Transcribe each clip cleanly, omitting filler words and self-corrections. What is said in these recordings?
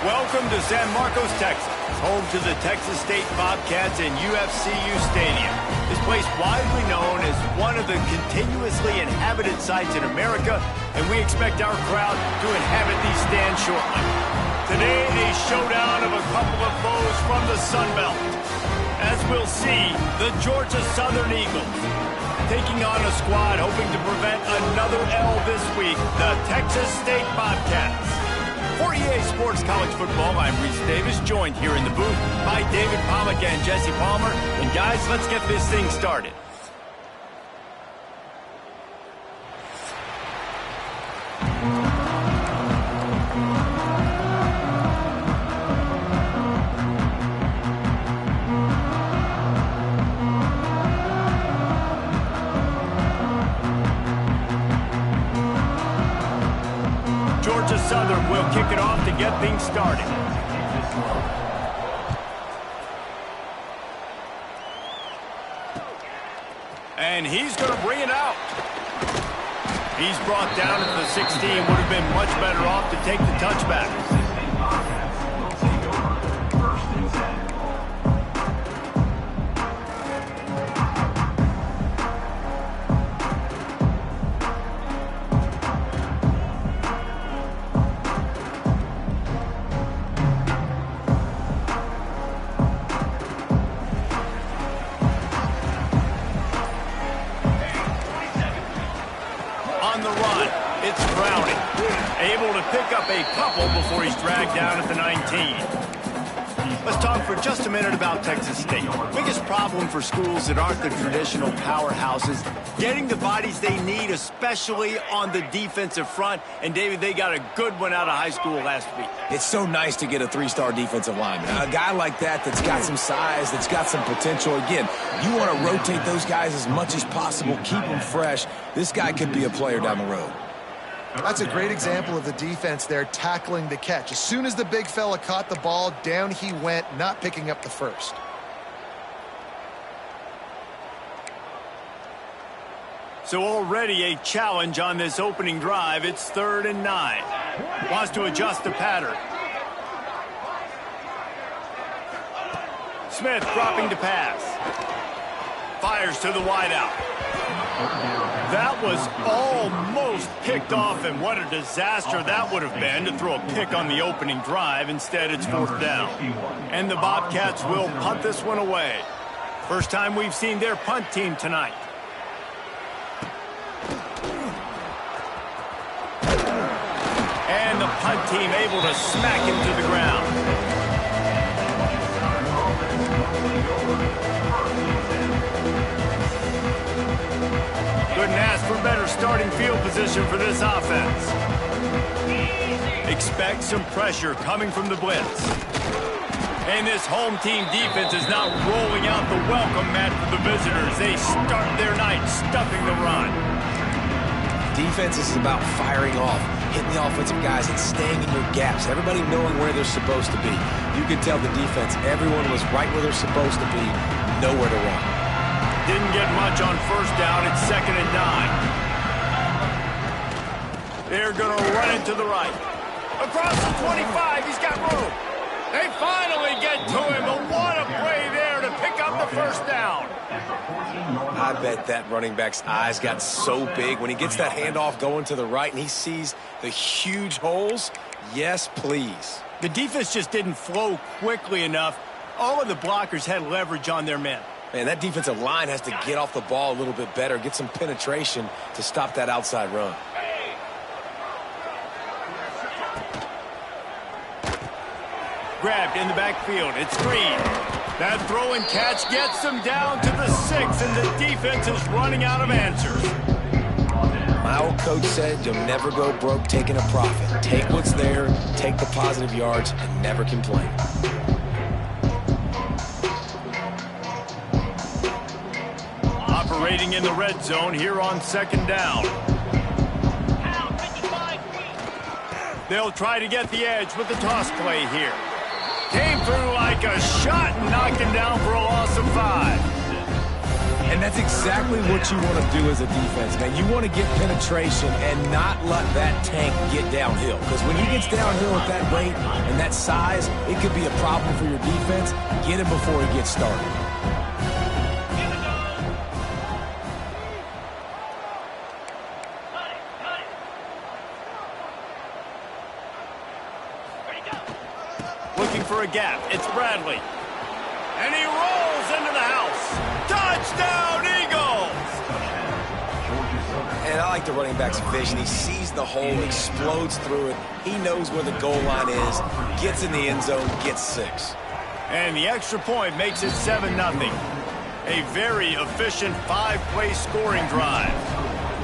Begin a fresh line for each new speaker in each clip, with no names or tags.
Welcome to San Marcos, Texas, home to the Texas State Bobcats and UFCU Stadium. This place widely known as one of the continuously inhabited sites in America, and we expect our crowd to inhabit these stands shortly. Today, a showdown of a couple of foes from the Sun Belt. As we'll see, the Georgia Southern Eagles taking on a squad hoping to prevent another L this week, the Texas State Bobcats. For EA Sports College Football, I'm Reese Davis, joined here in the booth by David Pollack and Jesse Palmer. And guys, let's get this thing started. Georgia Southern will kick it off to get things started. And he's going to bring it out. He's brought down at the 16. Would have been much better off to take the touchback. On the run, it's Browning, able to pick up a couple before he's dragged down at the 19. Let's talk for just a minute about Texas State. Biggest problem for schools that aren't the traditional powerhouses, getting the bodies they need, especially on the defensive front. And, David, they got a good one out of high school last week.
It's so nice to get a three-star defensive lineman. A guy like that's got some size, that's got some potential. Again, you want to rotate those guys as much as possible, keep them fresh. This guy could be a player down the road.
That's a great example of the defense there tackling the catch. As soon as the big fella caught the ball, down he went, not picking up the first.
So already a challenge on this opening drive. It's 3rd and 9. Wants to adjust the pattern. Smith dropping to pass. Fires to the wideout. That was almost picked off, and what a disaster that would have been to throw a pick on the opening drive. Instead, it's 4th down. And the Bobcats will punt this one away. First time we've seen their punt team tonight. And the punt team able to smack him to the ground. Couldn't ask for better starting field position for this offense. Expect some pressure coming from the blitz. And this home team defense is now rolling out the welcome mat for the visitors. They start their night stuffing the run.
Defense is about firing off, hitting the offensive guys and staying in your gaps. Everybody knowing where they're supposed to be. You can tell the defense, everyone was right where they're supposed to be, nowhere to run.
Didn't get much on 1st down. It's 2nd and 9. They're going to run it to the right. Across the 25, he's got room. They finally get to him, but what a play there to pick up the 1st down.
I bet that running back's eyes got so big when he gets that handoff going to the right and he sees the huge holes. Yes, please.
The defense just didn't flow quickly enough. All of the blockers had leverage on their men.
Man, that defensive line has to get off the ball a little bit better, get some penetration to stop that outside run.
Grabbed in the backfield. It's Green. That throw and catch gets them down to the 6, and the defense is running out of answers.
My old coach said you'll never go broke taking a profit. Take what's there, take the positive yards, and never complain.
Operating in the red zone here on 2nd down. They'll try to get the edge with the toss play here. Came through like a shot and knocked him down for a loss of 5. And
And that's exactly what you want to do as a defense, man. You want to get penetration and not let that tank get downhill. Because when he gets downhill at that rate and that size, it could be a problem for your defense. Get him before he gets started.
Looking for a gap. It's Bradley. And he rolls into the house. Touchdown, Eagles!
And I like the running back's vision. He sees the hole, explodes through it. He knows where the goal line is, gets in the end zone, gets 6.
And the extra point makes it 7-0. A very efficient 5-play scoring drive.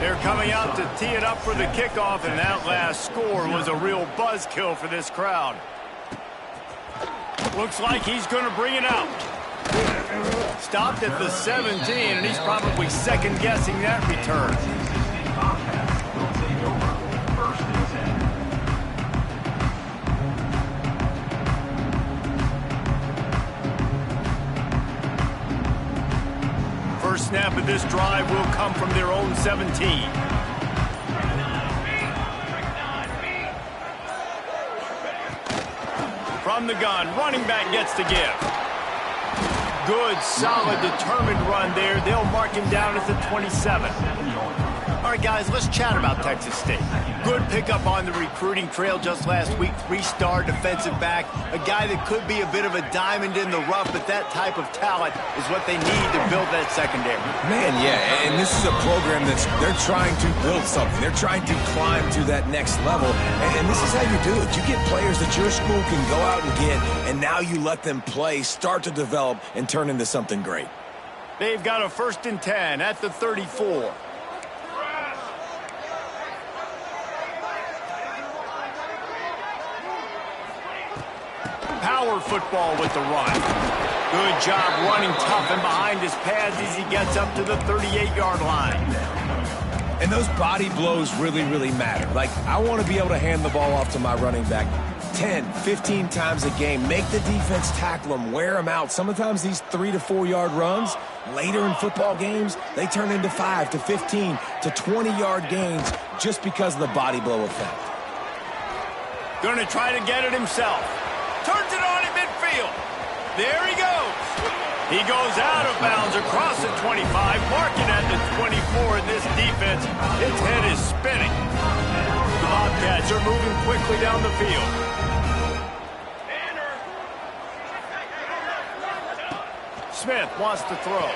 They're coming out to tee it up for the kickoff, and that last score was a real buzzkill for this crowd. Looks like he's going to bring it out. Stopped at the 17, and he's probably second-guessing that return. First snap of this drive will come from their own 17. From the gun, running back gets the give. Good, solid, determined run there. They'll mark him down at the 27. All right, guys, let's chat about Texas State. Good pickup on the recruiting trail just last week. 3-star defensive back. A guy that could be a bit of a diamond in the rough, but that type of talent is what they need to build that secondary.
Man, yeah, and this is a program they're trying to build something. They're trying to climb to that next level, and this is how you do it. You get players that your school can go out and get, and now you let them play, start to develop, and turn into something great.
They've got a 1st and 10 at the 34. Power football with the run. Good job running tough and behind his pads as he gets up to the 38-yard line.
And those body blows really, really matter. Like, I want to be able to hand the ball off to my running back 10, 15 times a game. Make the defense tackle him, wear him out. Sometimes these 3 to 4 yard runs, later in football games, they turn into 5 to 15 to 20-yard gains just because of the body blow effect.
Going to try to get it himself. Turns it on in midfield. There he goes. He goes out of bounds across the 25, marking at the 24 in this defense. Its head is spinning. The Bobcats are moving quickly down the field. Smith wants to throw.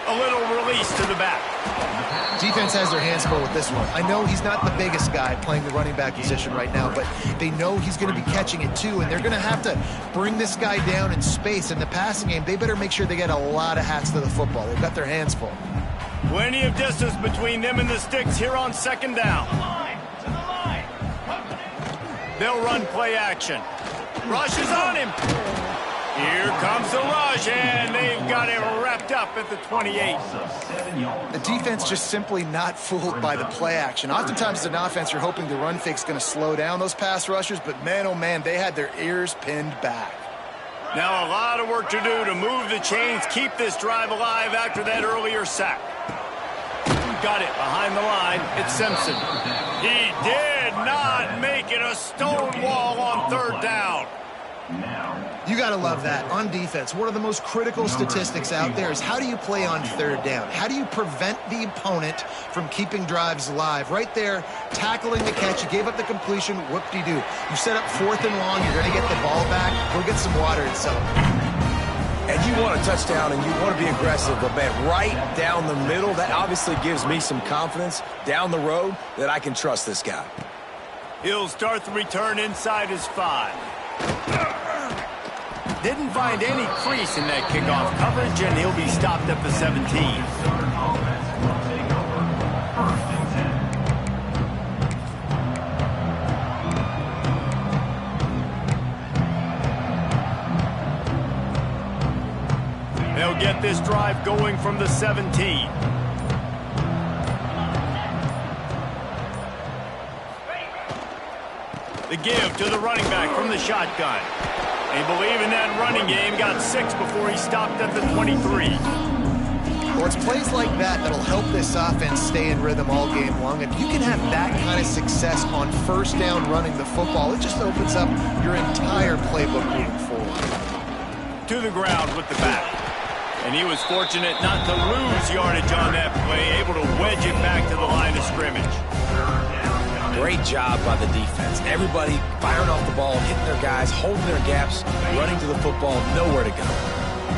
A little release to the back.
Defense has their hands full with this one. I know he's not the biggest guy playing the running back position right now, but they know he's going to be catching it too, and they're going to have to bring this guy down in space. In the passing game, they better make sure they get a lot of hats to the football. They've got their hands full.
Plenty of distance between them and the sticks here on 2nd down. They'll run play action. Rush is on him. Here comes the rush, and they've got him wrapped up at the 28.
The defense just simply not fooled by the play action. Oftentimes as an offense, you're hoping the run fake's going to slow down those pass rushers, but man, oh man, they had their ears pinned back.
Now a lot of work to do to move the chains, keep this drive alive after that earlier sack. Got it behind the line. It's Simpson. He did not make it a stone wall on 3rd down.
You got to love that. On defense, one of the most critical statistics out there is how do you play on 3rd down? How do you prevent the opponent from keeping drives alive? Right there, tackling the catch. You gave up the completion. Whoop-de-doo. You set up 4th and long. You're going to get the ball back. Go get some water and celebrate.
And you want a touchdown and you want to be aggressive, but man, right down the middle, that obviously gives me some confidence down the road that I can trust this guy.
He'll start the return inside his 5. Didn't find any crease in that kickoff coverage, and he'll be stopped at the 17. They'll get this drive going from the 17. The give to the running back from the shotgun. They believe in that running game. Got 6 before he stopped at the 23.
Well, it's plays like that that'll help this offense stay in rhythm all game long. If you can have that kind of success on first down running the football, it just opens up your entire playbook moving forward.
To the ground with the back. And he was fortunate not to lose yardage on that play, able to wedge it back to the line of scrimmage.
Great job by the defense. Everybody firing off the ball, hitting their guys, holding their gaps, running to the football, nowhere to go.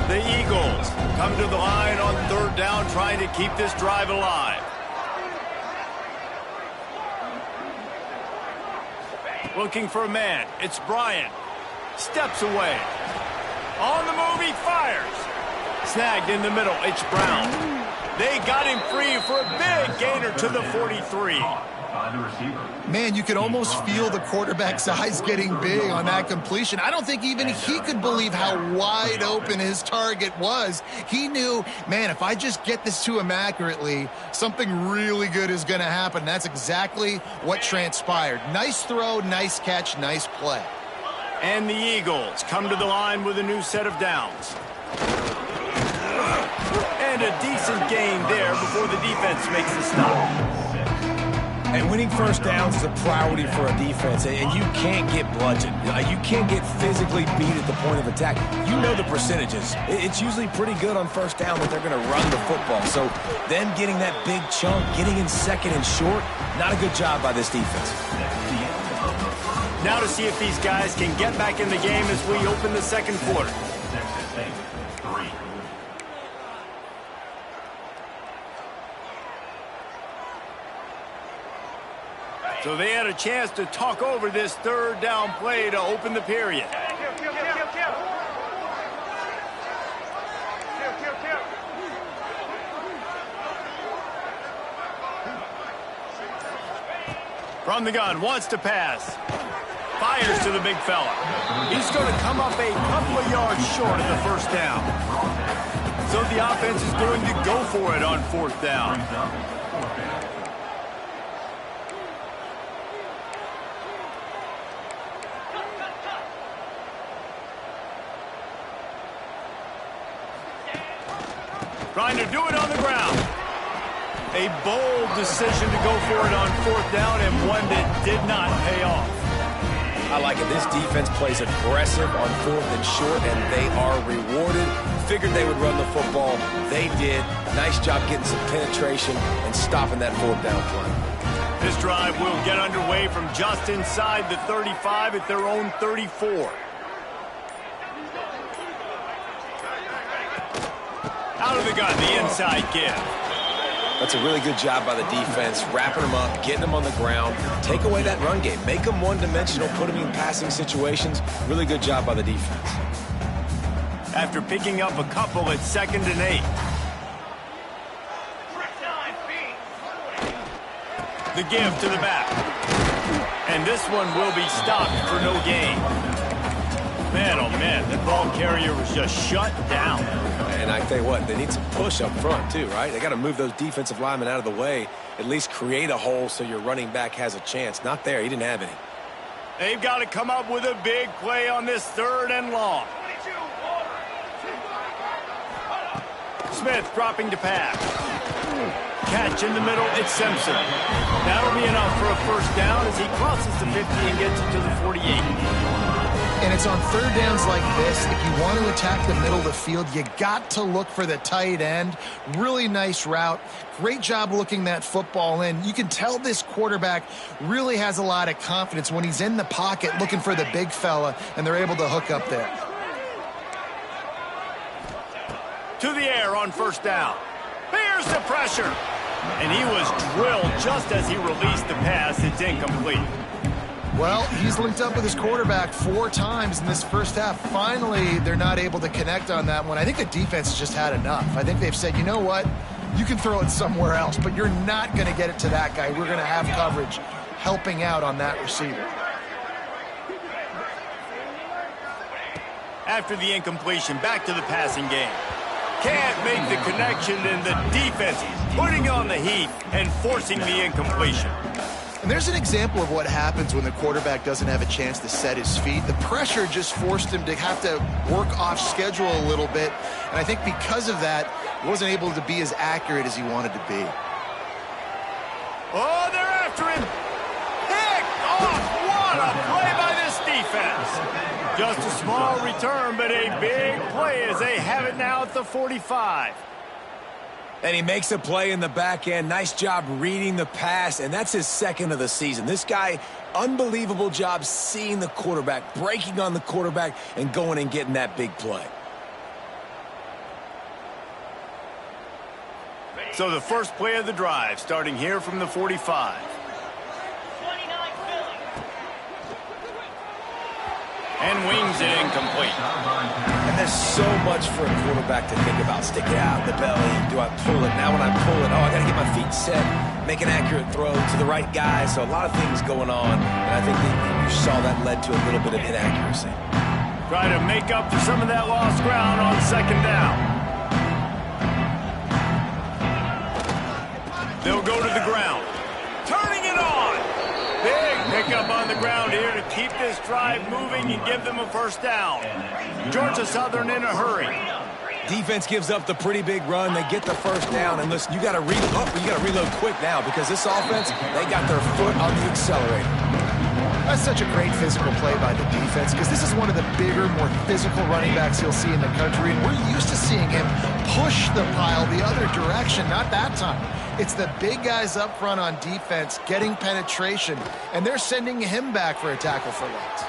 The Eagles come to the line on third down, trying to keep this drive alive. Looking for a man. It's Bryant. Steps away. On the move, he fires. Snagged in the middle. It's Brown. They got him free for a big gainer to the 43.
Man, you could almost feel the quarterback's eyes getting big on that completion. I don't think even he could believe how wide open his target was. He knew, man, if I just get this to him accurately, something really good is going to happen. That's exactly what transpired. Nice throw, nice catch, nice play.
And the Eagles come to the line with a new set of downs. And a decent gain there before the defense makes the stop.
And winning first downs is a priority for a defense, and you can't get bludgeoned. You can't get physically beat at the point of attack. You know the percentages. It's usually pretty good on first down that they're going to run the football. So then getting that big chunk, getting in second and short, not a good job by this defense.
Now to see if these guys can get back in the game as we open the second quarter. So they had a chance to talk over this third down play to open the period. From the gun, wants to pass. Fires to the big fella. He's going to come up a couple of yards short of the first down. So the offense is going to go for it on fourth down. Trying to do it on the ground. A bold decision to go for it on fourth down, and one that did not pay off.
I like it. This defense plays aggressive on fourth and short, and they are rewarded. Figured they would run the football. They did. Nice job getting some penetration and stopping that fourth down play.
This drive will get underway from just inside the 35 at their own 34. Out of the gun, the inside give.
That's a really good job by the defense, wrapping them up, getting them on the ground. Take away that run game. Make them one-dimensional, put them in passing situations. Really good job by the defense.
After picking up a couple at 2nd and 8. The give to the back. And this one will be stopped for no gain. Man, oh man, that ball carrier was just shut down.
And I tell you what, they need some push up front too, right? They got to move those defensive linemen out of the way, at least create a hole so your running back has a chance. Not there, he didn't have any.
They've got to come up with a big play on this 3rd and long. Smith dropping to pass. Catch in the middle, it's Simpson. That'll be enough for a first down as he crosses the 50 and gets it to the 48.
And it's on third downs like this, if you want to attack the middle of the field, you got to look for the tight end. Really nice route. Great job looking that football in. You can tell this quarterback really has a lot of confidence when he's in the pocket looking for the big fella, and they're able to hook up there.
To the air on first down. Here's the pressure. And he was drilled just as he released the pass. It's incomplete.
Well, he's linked up with his quarterback 4 times in this first half. Finally, they're not able to connect on that one. I think the defense has just had enough. I think they've said, you know what? You can throw it somewhere else, but you're not going to get it to that guy. We're going to have coverage helping out on that receiver.
After the incompletion, back to the passing game. Can't make the connection, and the defense putting on the heat and forcing the incompletion.
And there's an example of what happens when the quarterback doesn't have a chance to set his feet. The pressure just forced him to have to work off schedule a little bit. And I think because of that, He wasn't able to be as accurate as he wanted to be.
Oh, they're after him. Picked off. What a play by this defense. Just a small return, but a big play as they have it now at the 45.
And he makes a play in the back end. Nice job reading the pass, and that's his second of the season. This guy, unbelievable job seeing the quarterback, breaking on the quarterback, and going and getting that big play.
So the first play of the drive, starting here from the 45. And wings it incomplete.
And there's so much for a quarterback to think about. Stick it out the belly. Do I pull it? Now when I pull it, oh, I got to get my feet set. Make an accurate throw to the right guy. So a lot of things going on. And I think that you saw that led to a little bit of inaccuracy.
Try to make up for some of that lost ground on second down. They'll go to the ground. Turning it on. Big pickup on the ground here to keep this drive moving and give them a first down. Georgia Southern in a hurry.
Defense gives up the pretty big run. They get the first down. And listen, you got to reload quick now because this offense, they got their foot on the accelerator.
That's such a great physical play by the defense because this is one of the bigger, more physical running backs you'll see in the country. And we're used to seeing him push the pile the other direction, not that time. It's the big guys up front on defense getting penetration, and they're sending him back for a tackle for loss.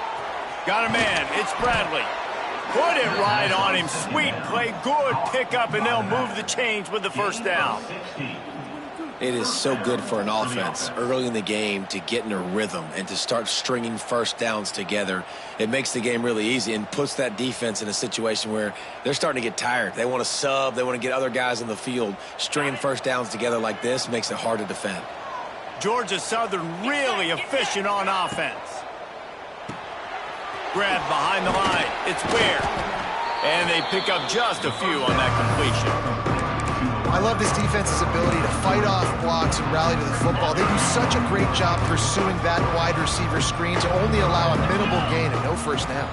Got a man. It's Bradley. Put it right on him. Sweet play. Good pickup, and they'll move the chains with the first down.
It is so good for an offense early in the game to get in a rhythm and to start stringing first downs together. It makes the game really easy and puts that defense in a situation where they're starting to get tired. They want to sub. They want to get other guys on the field. Stringing first downs together like this makes it hard to defend.
Georgia Southern really efficient on offense. Grab behind the line. It's Ware. And they pick up just a few on that completion.
I love this defense's ability to fight off blocks and rally to the football. They do such a great job pursuing that wide receiver screen to only allow a minimal gain and no first down.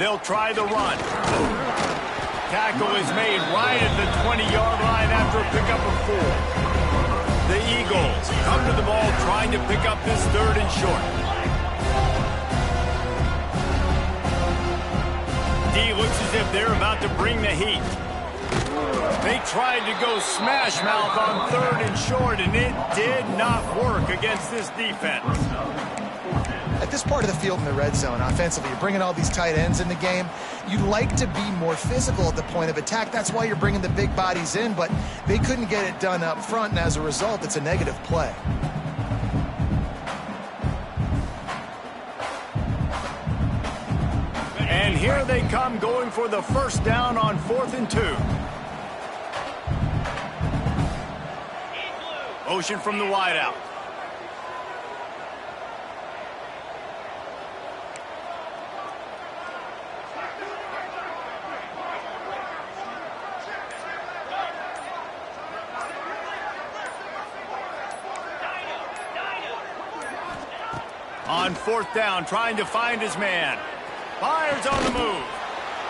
They'll try the run. Tackle is made right at the 20-yard line after a pickup of 4. The Eagles come to the ball trying to pick up this third and short. D looks as if they're about to bring the heat. They tried to go smash mouth on third and short, and it did not work against this defense.
At this part of the field in the red zone, offensively, you're bringing all these tight ends in the game. You'd like to be more physical at the point of attack. That's why you're bringing the big bodies in, but they couldn't get it done up front, and as a result, it's a negative play.
And here they come going for the first down on 4th and 2. Motion from the wideout. On 4th down, trying to find his man. Fires on the move.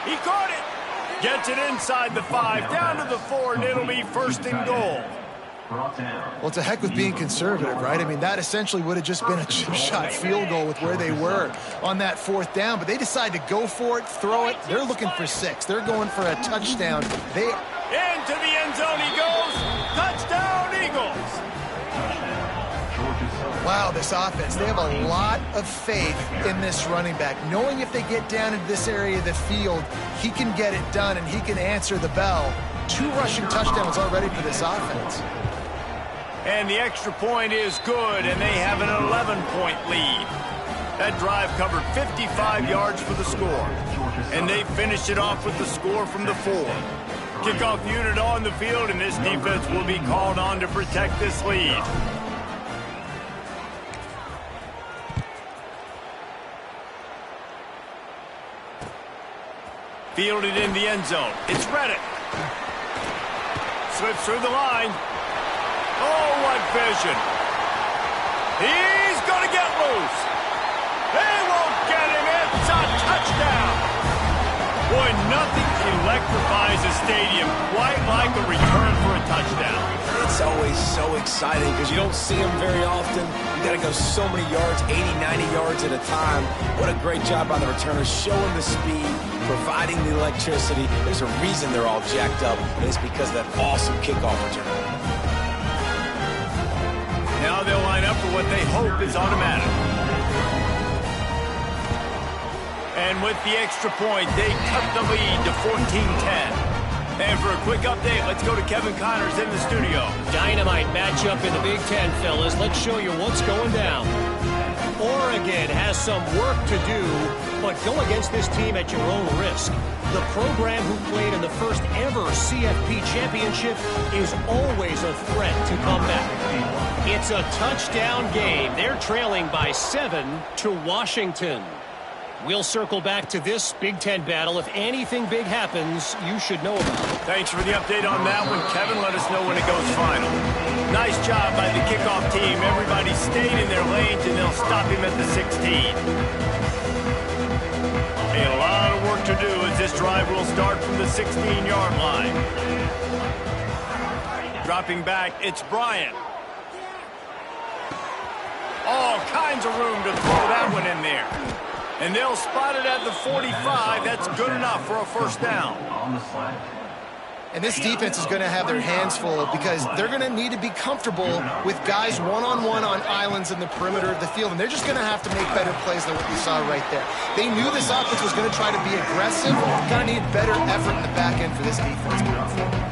He caught it. Gets it inside the 5, down to the 4, and it'll be first and goal.
Well, it's a heck with being conservative, right? I mean, that essentially would have just been a chip shot field goal with where they were on that 4th down, but they decide to go for it, throw it. They're looking for 6. They're going for a touchdown.
Into the end zone he goes. Touchdown, Eagles.
Wow, this offense, they have a lot of faith in this running back, knowing if they get down into this area of the field, he can get it done and he can answer the bell. 2 rushing touchdowns already for this offense.
And the extra point is good, and they have an 11-point lead. That drive covered 55 yards for the score, and they finished it off with the score from the 4. Kickoff unit on the field, and this defense will be called on to protect this lead. Fielded in the end zone. It's Reddick. Slips through the line. Oh, what vision. He's going to get loose. They won't get him. It's a touchdown. Boy, nothing electrifies a stadium quite like a return for a touchdown.
It's always so exciting because you don't see them very often. You got to go so many yards, 80, 90 yards at a time. What a great job by the returners, showing the speed, providing the electricity. There's a reason they're all jacked up, and it's because of that awesome kickoff return.
Now they'll line up for what they hope is automatic. And with the extra point, they cut the lead to 14-10. And for a quick update, let's go to Kevin Connors in the studio.
Dynamite matchup in the Big Ten, fellas. Let's show you what's going down. Oregon has some work to do, but go against this team at your own risk. The program who played in the first ever CFP championship is always a threat to come back. It's a touchdown game. They're trailing by 7 to Washington. We'll circle back to this Big Ten battle. If anything big happens, you should know about it.
Thanks for the update on that one, Kevin. Let us know when it goes final. Nice job by the kickoff team. Everybody stayed in their lanes, and they'll stop him at the 16. A lot of work to do as this drive will start from the 16-yard line. Dropping back, it's Bryant. All kinds of room to throw that one in there. And they'll spot it at the 45. That's good enough for a first down.
And this defense is going to have their hands full because they're going to need to be comfortable with guys one-on-one on islands in the perimeter of the field. And they're just going to have to make better plays than what we saw right there. They knew this offense was going to try to be aggressive. Going to need better effort in the back end for this defense going forward.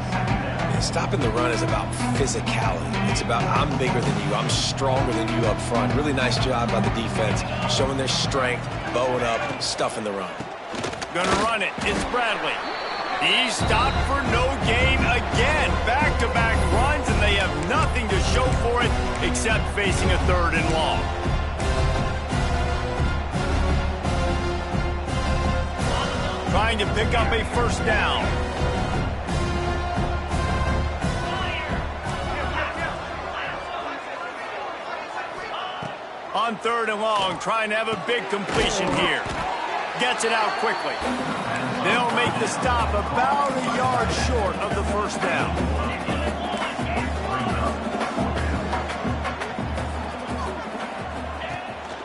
Stopping the run is about physicality. It's about I'm bigger than you. I'm stronger than you up front. Really nice job by the defense, showing their strength, bowing up, stuffing the run.
Gonna run it. It's Bradley. He's stopped for no gain again. Back-to-back runs, and they have nothing to show for it except facing a 3rd and long. Trying to pick up a first down. On 3rd and long, trying to have a big completion here. Gets it out quickly. They'll make the stop about a yard short of the first down.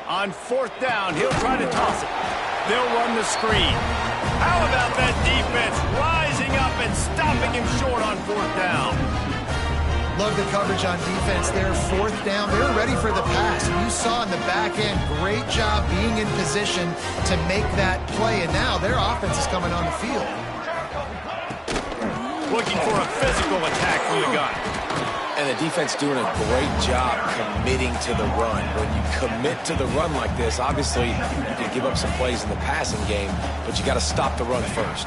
On 4th down, he'll try to toss it. They'll run the screen. How about that defense rising up and stopping him short on 4th down?
Love the coverage on defense there. 4th down. They're ready for the pass. And you saw in the back end, great job being in position to make that play. And now their offense is coming on the field.
Looking for a physical attack from the gun.
And the defense doing a great job committing to the run. When you commit to the run like this, obviously you can give up some plays in the passing game, but you got to stop the run first.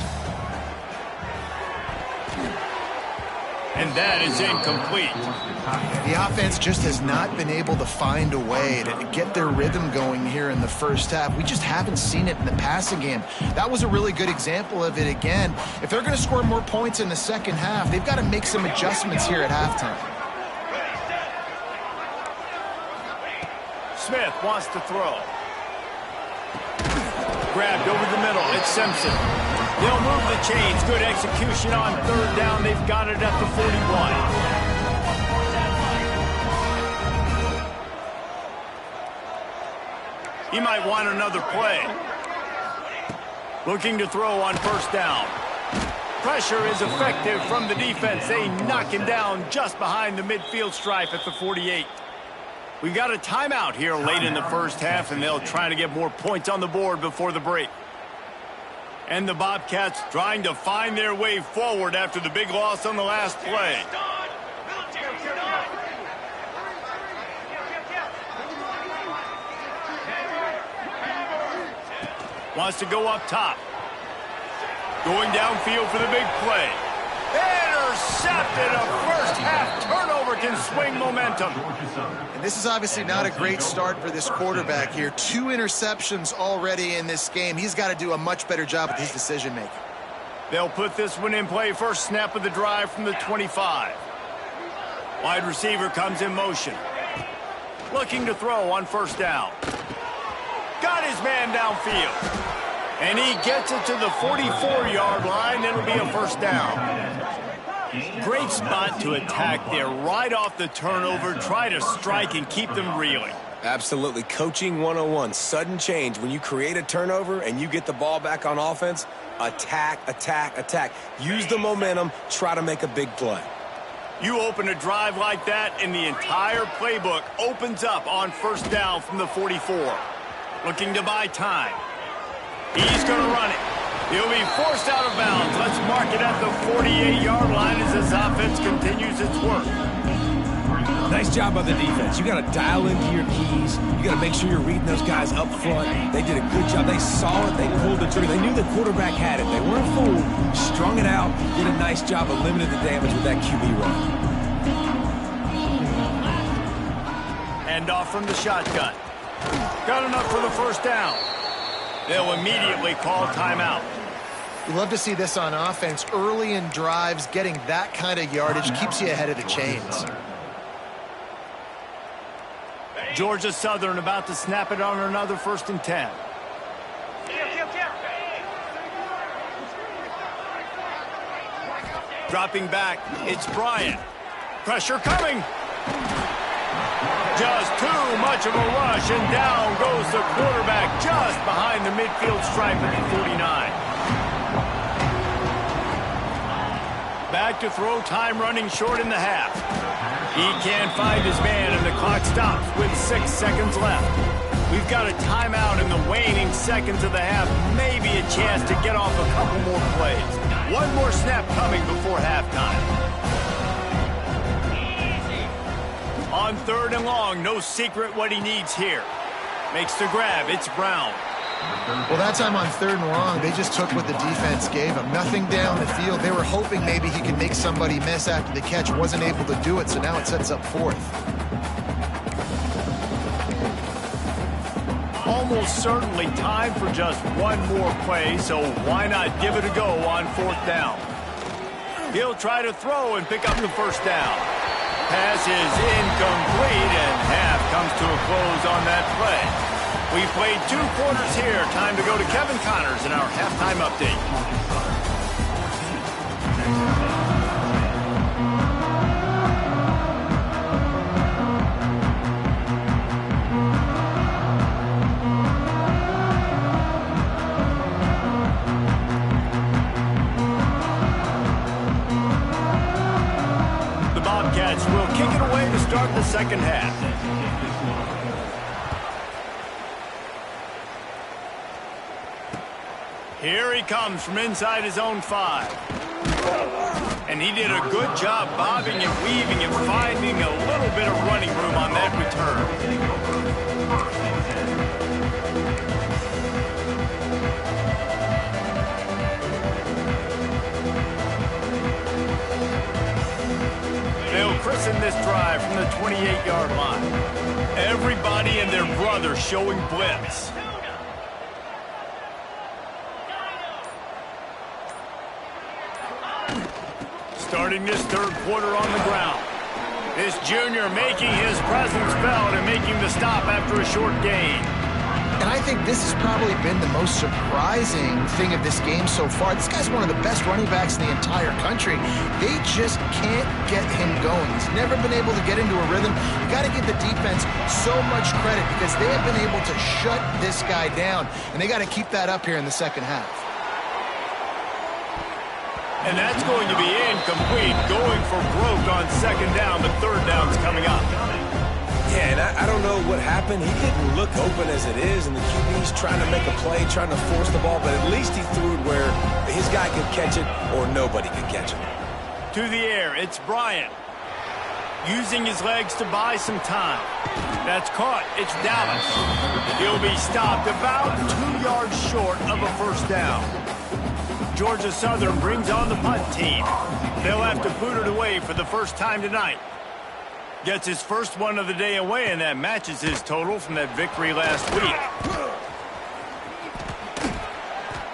And that is incomplete.
The offense just has not been able to find a way to get their rhythm going here in the first half. We just haven't seen it in the passing game. That was a really good example of it again. If they're going to score more points in the second half, they've got to make some adjustments here at halftime.
Smith wants to throw. Grabbed over the middle. It's Simpson. They'll move the chains. Good execution on 3rd down. They've got it at the 41. He might want another play. Looking to throw on 1st down. Pressure is effective from the defense. They knock him down just behind the midfield stripe at the 48. We've got a timeout here late in the first half, and they'll try to get more points on the board before the break. And the Bobcats trying to find their way forward after the big loss on the last play. Wants to go up top. Going downfield for the big play. Intercepted. A first half turnover can swing momentum.
And this is obviously not a great start for this quarterback here. 2 interceptions already in this game. He's got to do a much better job with his decision making.
They'll put this one in play. First snap of the drive from the 25. Wide receiver comes in motion. Looking to throw on 1st down. Got his man downfield. And he gets it to the 44-yard line. It'll be a first down. Great spot to attack there right off the turnover. Try to strike and keep them reeling.
Absolutely. Coaching 101. Sudden change. When you create a turnover and you get the ball back on offense, attack, attack, attack. Use the momentum. Try to make a big play.
You open a drive like that, and the entire playbook opens up on first down from the 44. Looking to buy time. He's going to run it. He'll be forced out of bounds. Let's mark it at the 48-yard line as this offense continues its work.
Nice job by the defense. You got to dial into your keys. You got to make sure you're reading those guys up front. They did a good job. They saw it. They pulled the trigger. They knew the quarterback had it. They weren't fooled. Strung it out. Did a nice job of limiting the damage with that QB run.
Hand off from the shotgun. Got enough for the first down. They'll immediately call timeout.
We love to see this on offense. Early in drives, getting that kind of yardage keeps you ahead of the chains.
Georgia Southern about to snap it on another 1st and 10. Dropping back, it's Bryant. Pressure coming. Just too much of a rush, and down goes the quarterback just behind the midfield stripe at the 49. Back to throw, time running short in the half. He can't find his man, and the clock stops with 6 seconds left. We've got a timeout in the waning seconds of the half. Maybe a chance to get off a couple more plays. One more snap coming before halftime. On 3rd and long, no secret what he needs here. Makes the grab, it's Brown.
Well, that time on 3rd and long, they just took what the defense gave him. Nothing down the field. They were hoping maybe he could make somebody miss after the catch. Wasn't able to do it, so now it sets up 4th.
Almost certainly time for just one more play, so why not give it a go on 4th down? He'll try to throw and pick up the first down. Pass is incomplete, and half comes to a close on that play. We played 2 quarters here. Time to go to Kevin Connors in our halftime update. The Bobcats will kick it away to start the second half. Here he comes from inside his own 5. And he did a good job bobbing and weaving and finding a little bit of running room on that return. They'll christen this drive from the 28-yard line. Everybody and their brother showing blitz. Starting this 3rd quarter on the ground. This junior making his presence felt and making the stop after a short gain.
And I think this has probably been the most surprising thing of this game so far. This guy's one of the best running backs in the entire country. They just can't get him going. He's never been able to get into a rhythm. You got to give the defense so much credit because they have been able to shut this guy down. And they got to keep that up here in the second half.
And that's going to be incomplete, going for broke on 2nd down, but 3rd down's coming up.
Yeah, and I don't know what happened. He didn't look open as it is, and the QB's trying to make a play, trying to force the ball, but at least he threw it where his guy could catch it or nobody could catch it.
To the air, it's Bryant. Using his legs to buy some time. That's caught. It's Dallas. He'll be stopped about 2 yards short of a first down. Georgia Southern brings on the punt team. They'll have to boot it away for the first time tonight. Gets his first one of the day away, and that matches his total from that victory last week.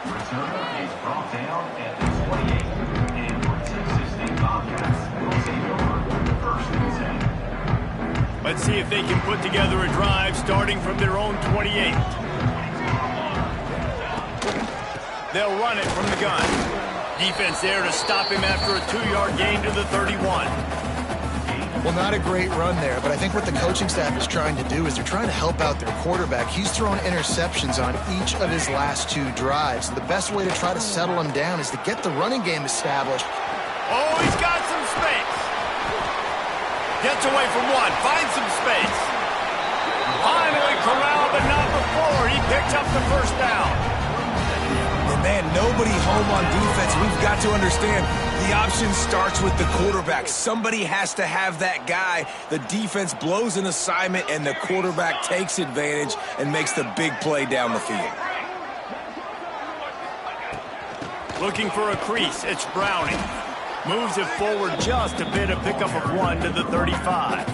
Return is brought down at the 28, and for Texas State Bobcats will take over 1st and 10.
Let's see if they can put together a drive starting from their own 28. They'll run it from the gun. Defense there to stop him after a 2-yard gain to the 31.
Well, not a great run there, but I think what the coaching staff is trying to do is they're trying to help out their quarterback. He's thrown interceptions on each of his last 2 drives. The best way to try to settle him down is to get the running game established.
Oh, he's got some space. Gets away from one, finds some space. Finally corralled, but not before. He picked up the first down.
And man, nobody home on defense. We've got to understand the option starts with the quarterback. Somebody has to have that guy. The defense blows an assignment, and the quarterback takes advantage and makes the big play down the field.
Looking for a crease, it's Browning. Moves it forward just a bit, a pickup of 1 to the 35.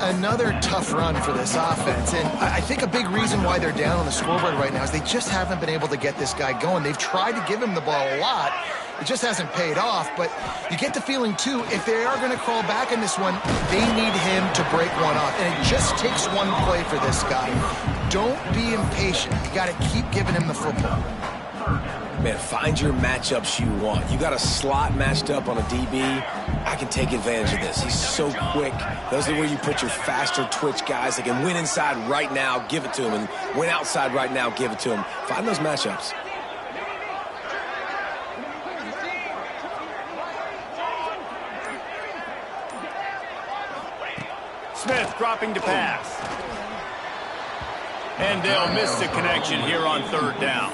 Another tough run for this offense, and I think a big reason why they're down on the scoreboard right now is they just haven't been able to get this guy going. They've tried to give him the ball a lot. It just hasn't paid off, but you get the feeling, too, if they are going to crawl back in this one, they need him to break one off, and it just takes one play for this guy. Don't be impatient. You got to keep giving him the football.
Man, find your matchups you want. You got a slot matched up on a DB. I can take advantage of this. He's so quick. Those are where you put your faster twitch guys that can win inside right now, give it to him, and win outside right now, give it to him. Find those matchups.
Smith dropping to pass. And they'll miss the connection here on 3rd down.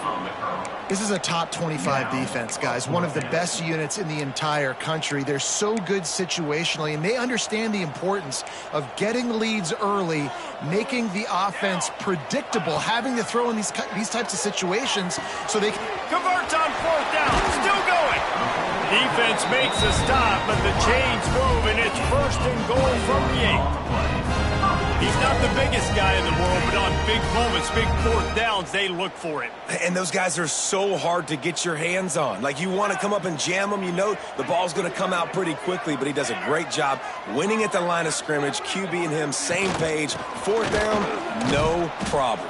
This is a top 25 defense, guys. One of the best units in the entire country. They're so good situationally, and they understand the importance of getting leads early, making the offense predictable, having to throw in these types of situations so they can...
Converts on 4th down, still going. Defense makes a stop, but the chains move, and it's 1st and goal from the 8. He's not the biggest guy in the world, but on big moments, big 4th downs, they look for it.
And those guys are so hard to get your hands on. Like, you want to come up and jam them, you know the ball's going to come out pretty quickly, but he does a great job winning at the line of scrimmage. QB and him, same page. 4th down, no problem.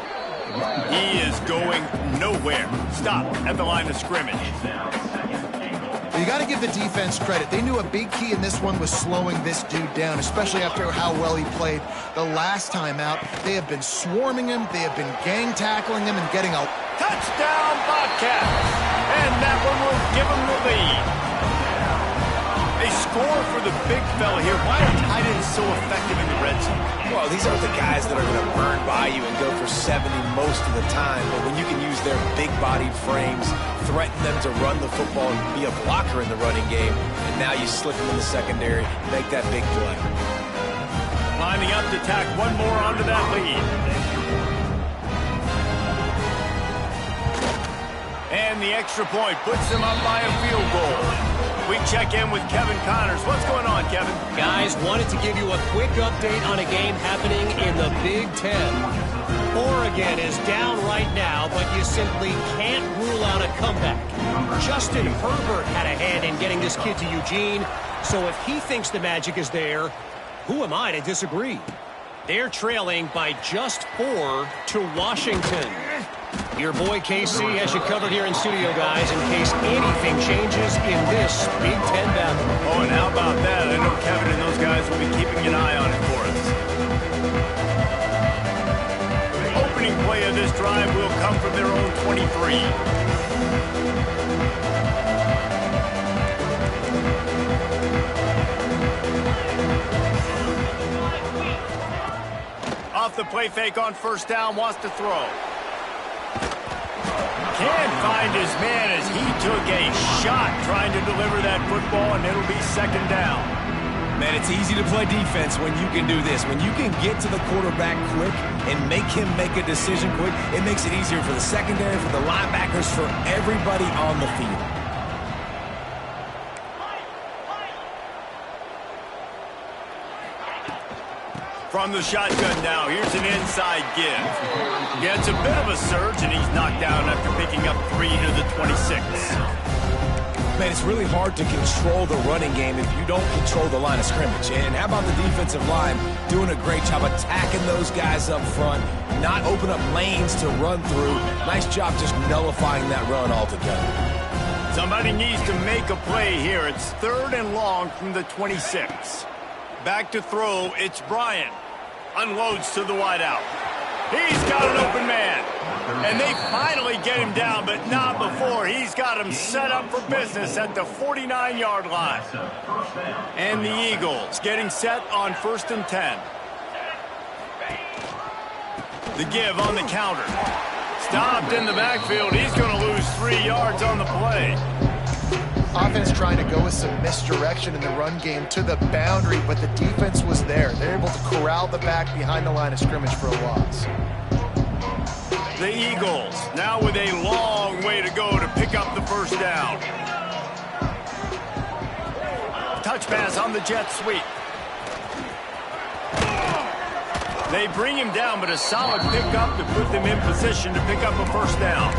He is going nowhere. Stop at the line of scrimmage.
You got to give the defense credit. They knew a big key in this one was slowing this dude down, especially after how well he played the last time out. They have been swarming him. They have been gang tackling him and getting a
touchdown Bobcats. And that one will give them the lead. They score for the big fella here. Why are tight ends so effective in the red zone?
Well, these aren't the guys that are going to burn by you and go for 70 most of the time, but when you can use their big-bodied frames, threaten them to run the football and be a blocker in the running game, and now you slip them in the secondary, make that big play.
Lining up to tack one more onto that lead. And the extra point puts them up by a field goal. We check in with Kevin Connors. What's going on, Kevin?
Guys, wanted to give you a quick update on a game happening in the Big Ten. Oregon is down right now, but you simply can't rule out a comeback. Justin Herbert had a hand in getting this kid to Eugene, so if he thinks the magic is there, who am I to disagree? They're trailing by just 4 to Washington. Your boy KC has you covered here in studio, guys, in case anything changes in this Big Ten battle.
Oh, and how about that? I know Kevin and those guys will be keeping an eye on it for us. The opening play of this drive will come from their own 23. Off the play fake on 1st down, wants to throw. Can't find his man as he took a shot trying to deliver that football, and it'll be 2nd down.
Man, it's easy to play defense when you can do this. When you can get to the quarterback quick and make him make a decision quick, it makes it easier for the secondary, for the linebackers, for everybody on the field.
From the shotgun now, here's an inside give. Gets a bit of a surge, and he's knocked down after picking up 3 to the 26.
Man, it's really hard to control the running game if you don't control the line of scrimmage. And how about the defensive line doing a great job attacking those guys up front, not open up lanes to run through. Nice job just nullifying that run altogether.
Somebody needs to make a play here. It's 3rd and long from the 26. Back to throw, it's Bryant. Unloads to the wideout. He's got an open man. And they finally get him down, but not before. He's got him set up for business at the 49-yard line. And the Eagles getting set on 1st and 10. The give on the counter. Stopped in the backfield. He's going to lose 3 yards on the play.
Offense trying to go with some misdirection in the run game to the boundary, but the defense was there. They're able to corral the back behind the line of scrimmage for a loss.
The Eagles now with a long way to go to pick up the first down. Touch pass on the jet sweep. They bring him down, but a solid pickup to put them in position to pick up a first down.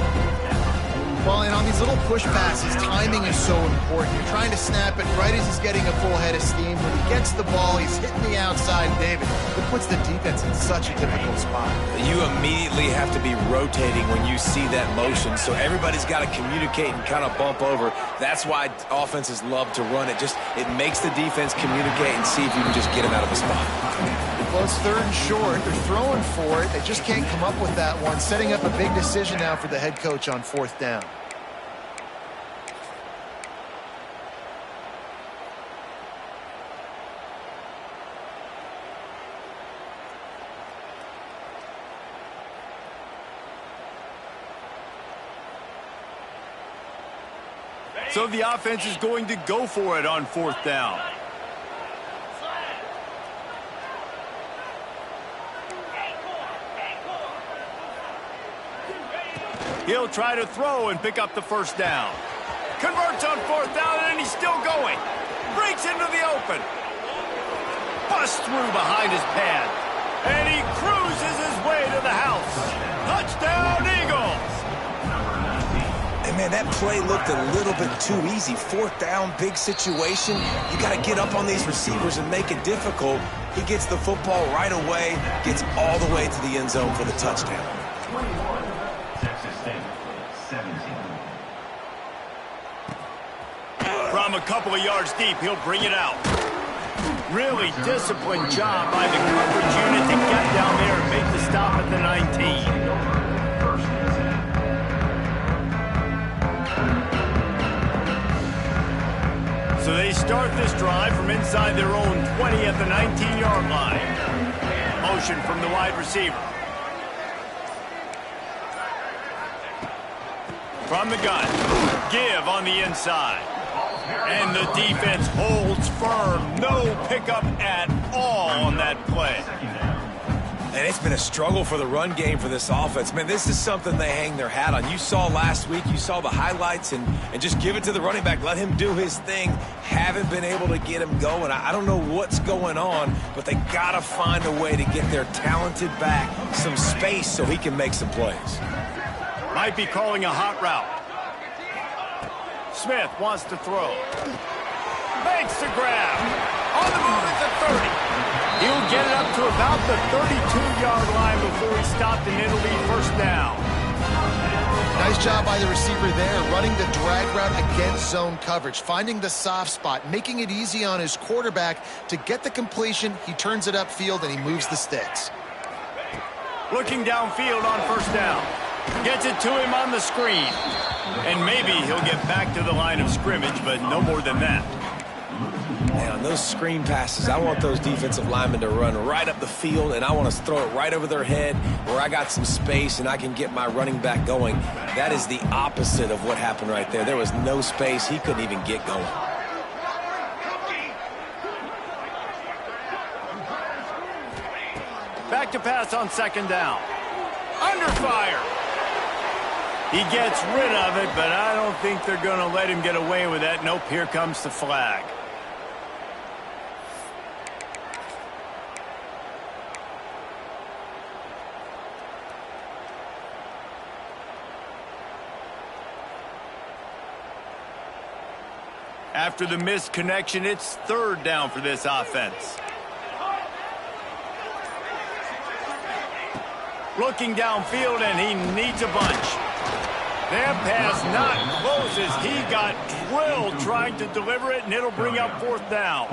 Well, and on these little push passes, timing is so important. You're trying to snap it right as he's getting a full head of steam. When he gets the ball, he's hitting the outside, David. It puts the defense in such a difficult spot.
You immediately have to be rotating when you see that motion, so everybody's got to communicate and kind of bump over. That's why offenses love to run it. It makes the defense communicate and see if you can just get him out of the spot.
Well, it's 3rd and short. They're throwing for it. They just can't come up with that one. Setting up a big decision now for the head coach on 4th down.
So the offense is going to go for it on 4th down. He'll try to throw and pick up the first down. Converts on 4th down, and he's still going. Breaks into the open. Busts through behind his pad. And he cruises his way to the house. Touchdown, Eagles!
And man, that play looked a little bit too easy. 4th down, big situation. You got to get up on these receivers and make it difficult. He gets the football right away, gets all the way to the end zone for the touchdown.
21, Texas State, 17.
From a couple of yards deep, he'll bring it out. Really disciplined job by the coverage unit to get down there and make the stop at the 19. So they start this drive from inside their own 20 at the 19-yard line. Motion from the wide receiver. From the gun. Give on the inside. And the defense holds firm. No pickup at all on that play.
And it's been a struggle for the run game for this offense. Man, this is something they hang their hat on. You saw last week, you saw the highlights, and just give it to the running back. Let him do his thing. Haven't been able to get him going. I don't know what's going on, but they got to find a way to get their talented back some space so he can make some plays.
Might be calling a hot route. Smith wants to throw. Makes the grab. On the move at the 30. He'll get it up to about the 32-yard line before he stopped, and it'll be first down.
Nice job by the receiver there, running the drag route against zone coverage, finding the soft spot, making it easy on his quarterback to get the completion. He turns it upfield, and he moves the sticks.
Looking downfield on first down. Gets it to him on the screen. And maybe he'll get back to the line of scrimmage, but no more than that.
Man, on those screen passes, I want those defensive linemen to run right up the field, and I want to throw it right over their head where I got some space and I can get my running back going. That is the opposite of what happened right there. There was no space. He couldn't even get going.
Back to pass on second down. Under fire. He gets rid of it, but I don't think they're going to let him get away with that. Nope, here comes the flag. After the missed connection, it's third down for this offense. Looking downfield, and he needs a bunch. That pass not close as he got drilled trying to deliver it, and it'll bring up fourth down.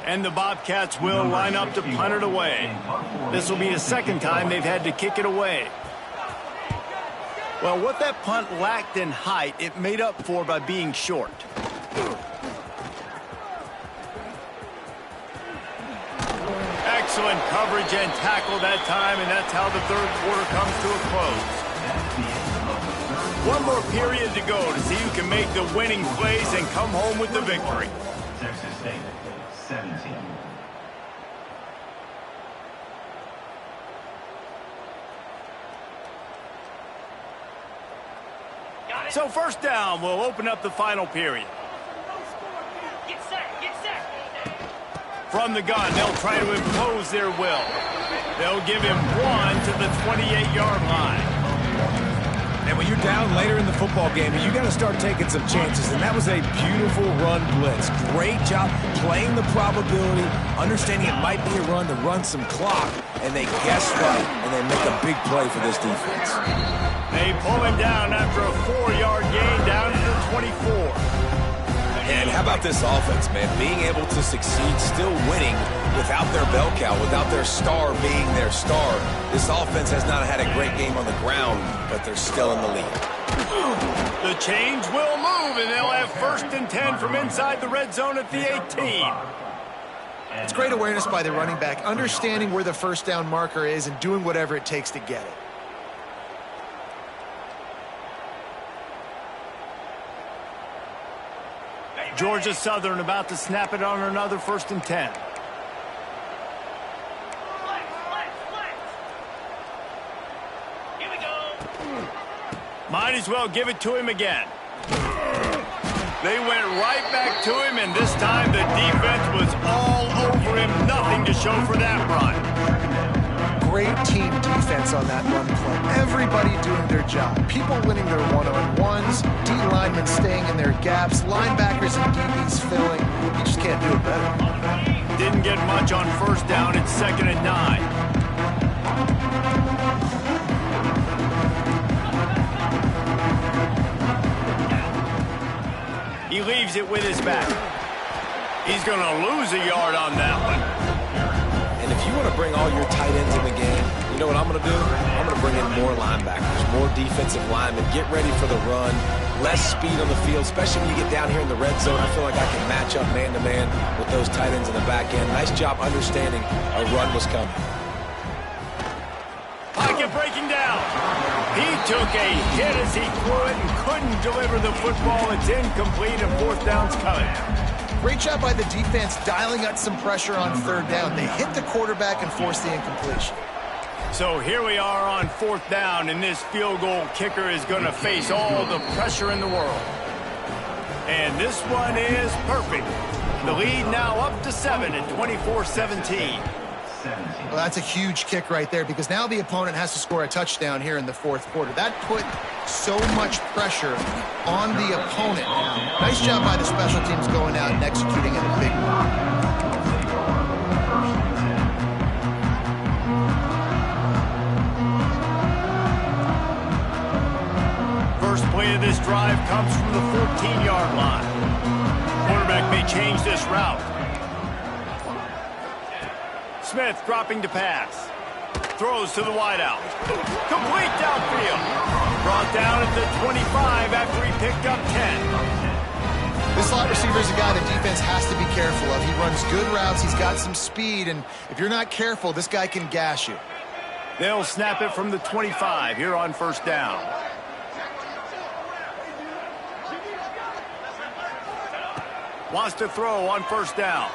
And the Bobcats will line up to punt it away. This will be the second time they've had to kick it away. Well, what that punt lacked in height, it made up for by being short. Excellent coverage and tackle that time, and that's how the third quarter comes to a close. One more period to go to see who can make the winning plays and come home with the victory.
Texas State, 17.
So first down will open up the final period. From the gun, they'll try to impose their will. They'll give him one to the 28-yard line.
And when you're down later in the football game, you got to start taking some chances. And that was a beautiful run blitz. Great job playing the probability, understanding it might be a run to run some clock. And they guess right, and they make a big play for this defense.
They pull him down after a 4-yard gain down to the 24.
And how about this offense, man? Being able to succeed, still winning without their bell cow, without their star being their star. This offense has not had a great game on the ground, but they're still in the lead.
The chains will move, and they'll have first and 10 from inside the red zone at the 18.
It's great awareness by the running back, understanding where the first down marker is and doing whatever it takes to get it.
Georgia Southern about to snap it on another first and 10. Here we go. Might as well give it to him again. They went right back to him, and this time the defense was all over him. Nothing to show for that run.
Great team defense on that run play. Everybody doing their job. People winning their one-on-ones, D linemen staying in their gaps, linebackers and DBs filling. You just can't do it better.
Didn't get much on first down. It's 2nd and 9. He leaves it with his back. He's going to lose a yard on that one.
And if you want to bring all your tight ends in the game, you know what I'm going to do? I'm going to bring in more linebackers, more defensive linemen, get ready for the run, less speed on the field, especially when you get down here in the red zone. I feel like I can match up man-to-man with those tight ends in the back end. Nice job understanding a run was coming.
Pocket breaking down. He took a hit as he threw it and couldn't deliver the football. It's incomplete, and fourth down's coming.
Great job by the defense dialing up some pressure on third down. They hit the quarterback and forced the incompletion.
So here we are on fourth down, and this field goal kicker is going to face all the pressure in the world. And this one is perfect. The lead now up to 7 at 24-17.
Well, that's a huge kick right there, because now the opponent has to score a touchdown here in the fourth quarter. That put so much pressure on the opponent. Nice job by the special teams going out and executing in a big way.
First play of this drive comes from the 14-yard line. Quarterback may change this route. Smith dropping to pass. Throws to the wideout. Complete downfield. Brought down at the 25 after he picked up 10.
This slot receiver is a guy the defense has to be careful of. He runs good routes. He's got some speed, and if you're not careful, this guy can gash you.
They'll snap it from the 25 here on first down. Wants to throw on first down.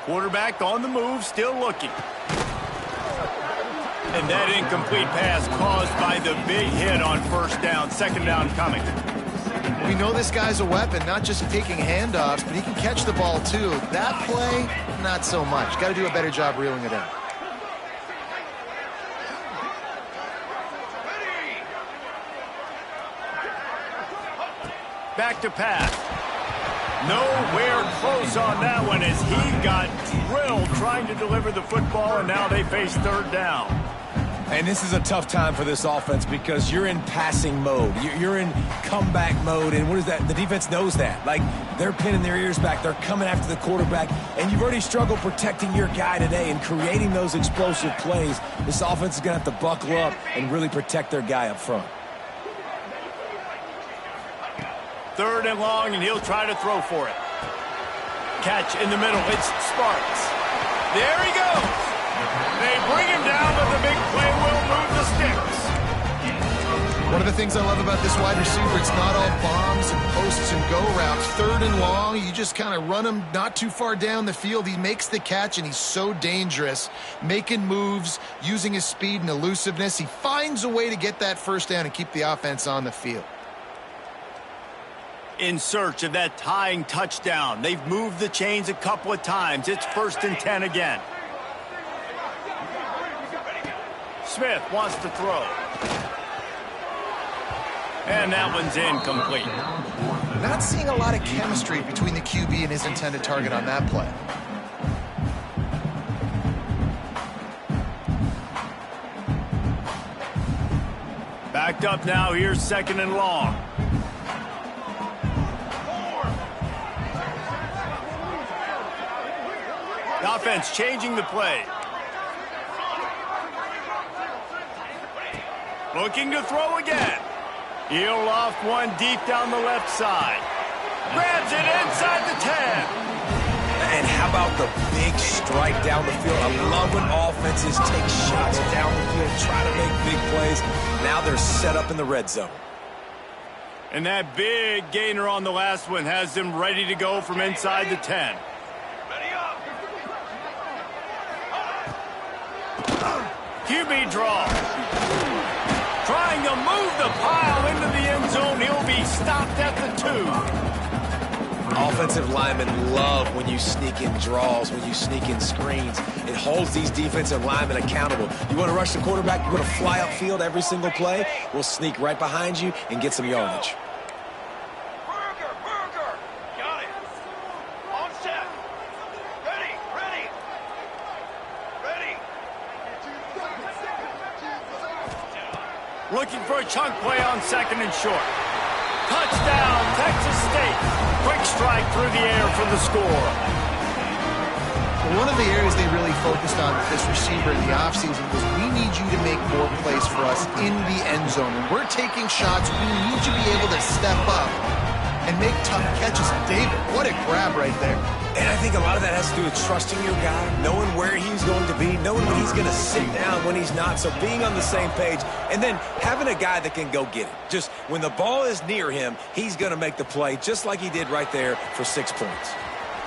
Quarterback on the move, still looking. And that incomplete pass caused by the big hit on first down. Second down coming.
We know this guy's a weapon, not just taking handoffs, but he can catch the ball too. That play, not so much. Got to do a better job reeling it in.
Back to pass. Nowhere close on that one as he got drilled trying to deliver the football, and now they face third down.
And this is a tough time for this offense because you're in passing mode. You're in comeback mode, and what is that? The defense knows that. Like, they're pinning their ears back. They're coming after the quarterback, and you've already struggled protecting your guy today and creating those explosive plays. This offense is going to have to buckle up and really protect their guy up front.
Third and long, and he'll try to throw for it. Catch in the middle. It's Sparks. There he goes. They bring him down, but the big play will move the sticks.
One of the things I love about this wide receiver, it's not all bombs and posts and go routes. Third and long, you just kind of run him not too far down the field. He makes the catch, and he's so dangerous, making moves, using his speed and elusiveness. He finds a way to get that first down and keep the offense on the field.
In search of that tying touchdown. They've moved the chains a couple of times. It's 1st and 10 again. Smith wants to throw. And that one's incomplete.
Not seeing a lot of chemistry between the QB and his intended target on that play.
Backed up now. Here's 2nd and long. The offense changing the play. Looking to throw again. He'll loft one deep down the left side. Grabs it inside the 10.
And how about the big strike down the field? I love when offenses take shots down the field, try to make big plays. Now they're set up in the red zone.
And that big gainer on the last one has them ready to go from inside the 10. QB draw. Trying to move the pile into the end zone. He'll be stopped at the 2.
Offensive linemen love when you sneak in draws, when you sneak in screens. It holds these defensive linemen accountable. You want to rush the quarterback, you want to fly upfield every single play, we'll sneak right behind you and get some yardage.
Looking for a chunk play on 2nd and short. Touchdown, Texas State. Quick strike through the air for the score.
Well, one of the areas they really focused on with this receiver in the offseason was we need you to make more plays for us in the end zone. When we're taking shots, we need you to be able to step up and make tough catches. David, what a grab right there.
And I think a lot of that has to do with trusting your guy, knowing where he's going to be, knowing when he's going to sit down, when he's not. So being on the same page, and then having a guy that can go get it. Just when the ball is near him, he's going to make the play, just like he did right there for 6 points.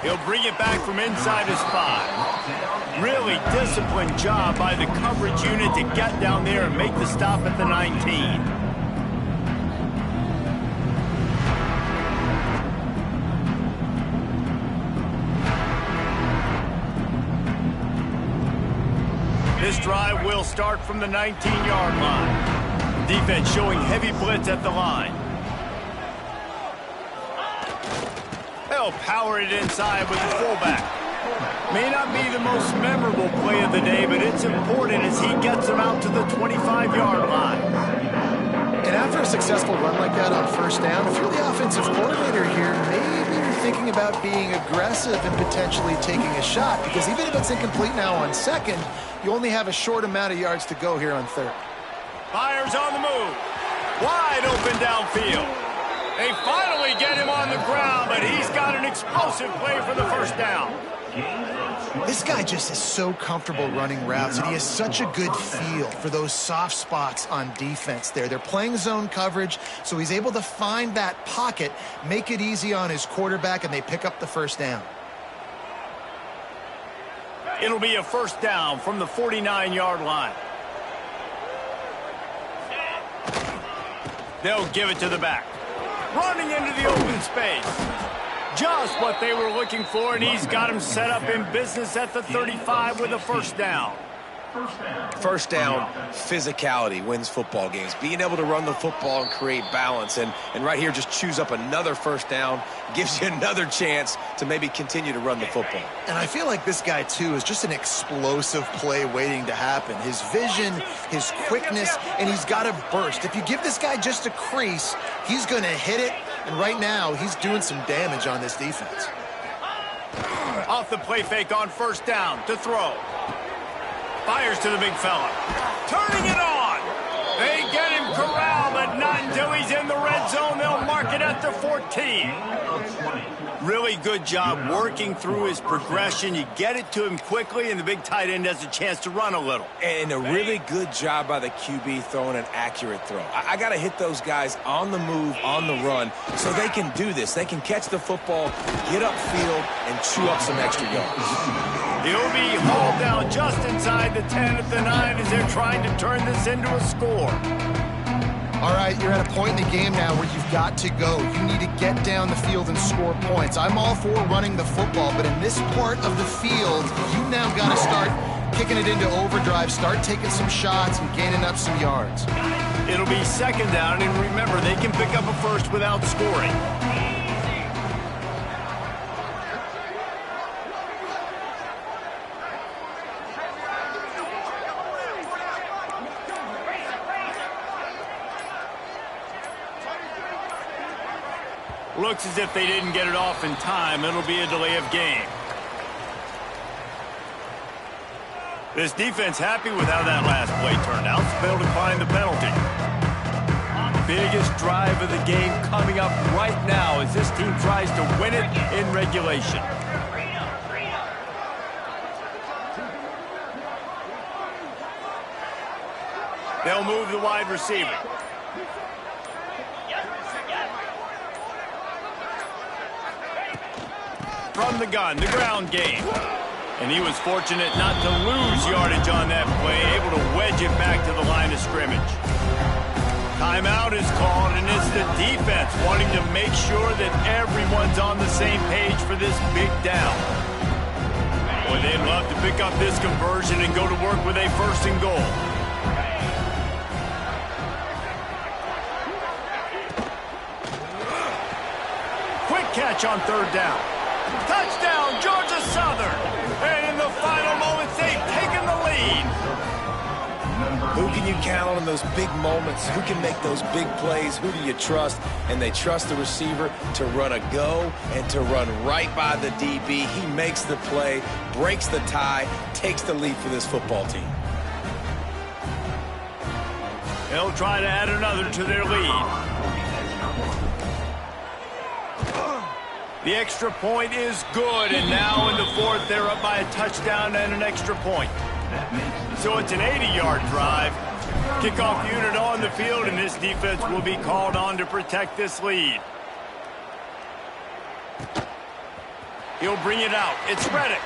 He'll bring it back from inside his 5. Really disciplined job by the coverage unit to get down there and make the stop at the 19. This drive will start from the 19-yard line. Defense showing heavy blitz at the line. They'll power it inside with the fullback. May not be the most memorable play of the day, but it's important as he gets them out to the 25-yard line.
And after a successful run like that on 1st down, if you're the offensive coordinator here, maybe you're thinking about being aggressive and potentially taking a shot, because even if it's incomplete now on 2nd, you only have a short amount of yards to go here on 3rd.
Fires on the move. Wide open downfield. They finally get him on the ground, but he's got an explosive play for the 1st down.
This guy just is so comfortable running routes, and he has such a good feel for those soft spots on defense there. They're playing zone coverage, so he's able to find that pocket, make it easy on his quarterback, and they pick up the 1st down.
It'll be a 1st down from the 49-yard line. They'll give it to the back. Running into the open space. Just what they were looking for, and he's got him set up in business at the 35 with a 1st down.
First down, physicality wins football games. Being able to run the football and create balance. And right here, just choose up another first down, gives you another chance to maybe continue to run the football.
And I feel like this guy, too, is just an explosive play waiting to happen. His vision, his quickness, and he's got a burst. If you give this guy just a crease, he's going to hit it. And right now, he's doing some damage on this defense.
Off the play fake on first down to throw. Fires to the big fella. Turning it on. They get him corralled, but not until he's in the red zone. They'll mark it at the 14. Really good job working through his progression. You get it to him quickly, and the big tight end has a chance to run a little.
And a really good job by the QB throwing an accurate throw. I got to hit those guys on the move, on the run, so they can do this. They can catch the football, get upfield, and chew up some extra yards.
He'll be hauled down just inside the 10 at the 9 as they're trying to turn this into a score.
All right, you're at a point in the game now where you've got to go. You need to get down the field and score points. I'm all for running the football, but in this part of the field, you now got to start kicking it into overdrive, start taking some shots and gaining up some yards.
It'll be second down, and remember, they can pick up a first without scoring. Looks as if they didn't get it off in time. It'll be a delay of game. This defense happy with how that last play turned out. They'll decline the penalty. Biggest drive of the game coming up right now as this team tries to win it in regulation. They'll move the wide receiver. From the gun, the ground game. And he was fortunate not to lose yardage on that play, able to wedge it back to the line of scrimmage. Timeout is called, and it's the defense wanting to make sure that everyone's on the same page for this big down. Boy, they'd love to pick up this conversion and go to work with a first and goal. Quick catch on third down. Touchdown, Georgia Southern. And in the final moments, they've taken the lead.
Who can you count on in those big moments? Who can make those big plays? Who do you trust? And they trust the receiver to run a go and to run right by the DB. He makes the play, breaks the tie, takes the lead for this football team.
They'll try to add another to their lead. The extra point is good, and now in the fourth, they're up by a touchdown and an extra point. So it's an 80-yard drive. Kickoff unit on the field, and this defense will be called on to protect this lead. He'll bring it out. It's Reddick.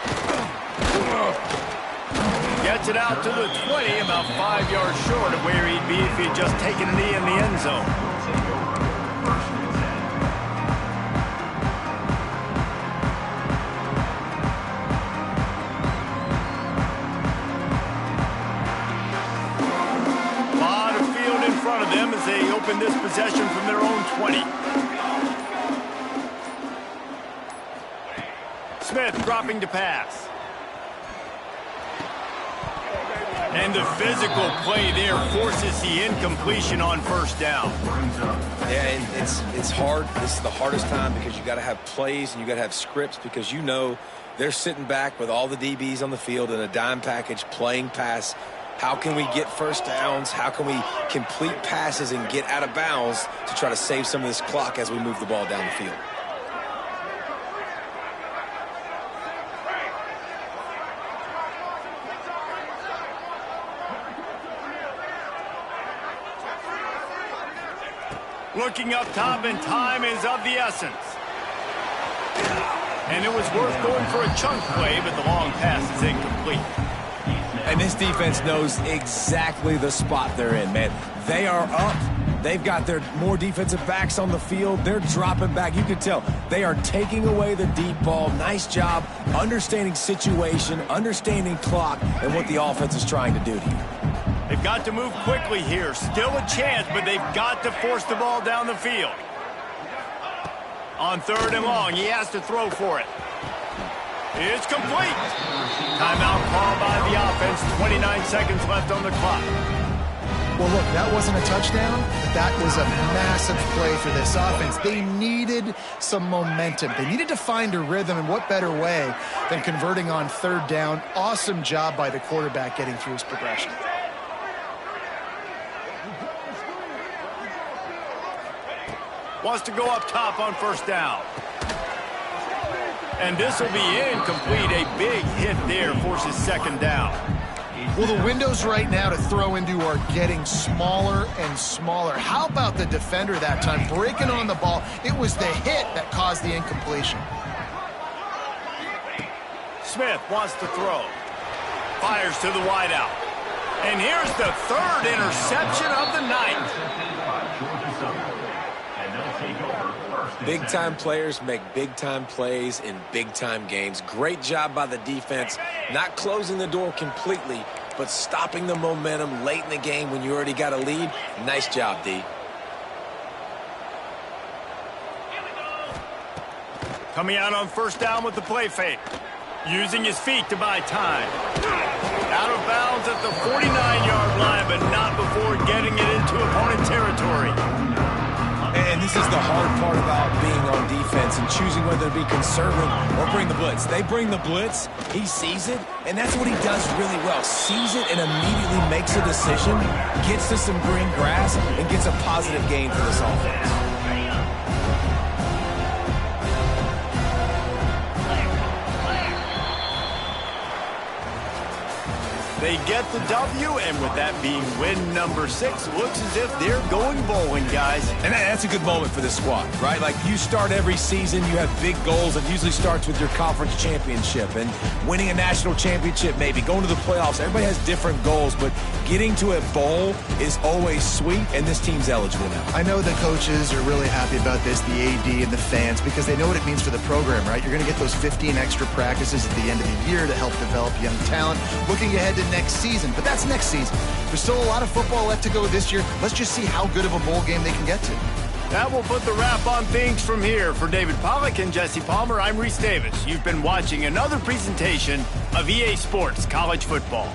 Gets it out to the 20, about 5 yards short of where he'd be if he'd just taken a knee in the end zone. Of them as they open this possession from their own 20. Smith dropping to pass. And the physical play there forces the incompletion on first down.
Yeah, and it's hard. This is the hardest time because you got to have plays and you got to have scripts because you know they're sitting back with all the DBs on the field in a dime package playing pass. How can we get first downs? How can we complete passes and get out of bounds to try to save some of this clock as we move the ball down the field?
Looking up top, and time is of the essence. And it was worth going for a chunk play, but the long pass is incomplete.
And this defense knows exactly the spot they're in, man. They are up. They've got their more defensive backs on the field. They're dropping back. You can tell they are taking away the deep ball. Nice job understanding situation, understanding clock, and what the offense is trying to do to you.
They've got to move quickly here. Still a chance, but they've got to force the ball down the field. On 3rd and long, he has to throw for it. It's complete. Timeout called by the offense. 29 seconds left on the clock.
Well, look, that wasn't a touchdown, but that was a massive play for this offense. They needed some momentum. They needed to find a rhythm, and what better way than converting on 3rd down. Awesome job by the quarterback getting through his progression.
Wants to go up top on 1st down. And this will be incomplete. A big hit there forces 2nd down.
Well, the windows right now to throw into are getting smaller and smaller. How about the defender that time breaking on the ball? It was the hit that caused the incompletion.
Smith wants to throw. Fires to the wideout. And here's the 3rd interception of the night.
Big-time players make big-time plays in big-time games. Great job by the defense, not closing the door completely, but stopping the momentum late in the game when you already got a lead. Nice job, D.
Coming out on 1st down with the play fake. Using his feet to buy time. Out of bounds at the 49-yard line, but not before getting it into opponent territory.
And this is the hard part about being on defense and choosing whether to be conservative or bring the blitz. They bring the blitz, he sees it, and that's what he does really well. Sees it and immediately makes a decision, gets to some green grass, and gets a positive gain for this offense.
They get the W, and with that being win number 6, looks as if they're going bowling, guys.
And that's a good moment for this squad, right? Like, you start every season, you have big goals. It usually starts with your conference championship and winning a national championship, maybe going to the playoffs. Everybody has different goals, but getting to a bowl is always sweet, and this team's eligible now.
I know the coaches are really happy about this, the AD and the fans, because they know what it means for the program, right? You're going to get those 15 extra practices at the end of the year to help develop young talent. Looking ahead to next season, but that's next season. There's still a lot of football left to go this year. Let's just see how good of a bowl game they can get to.
That will put the wrap on things from here. For David Pollack and Jesse Palmer, I'm Reese Davis. You've been watching another presentation of EA Sports College Football.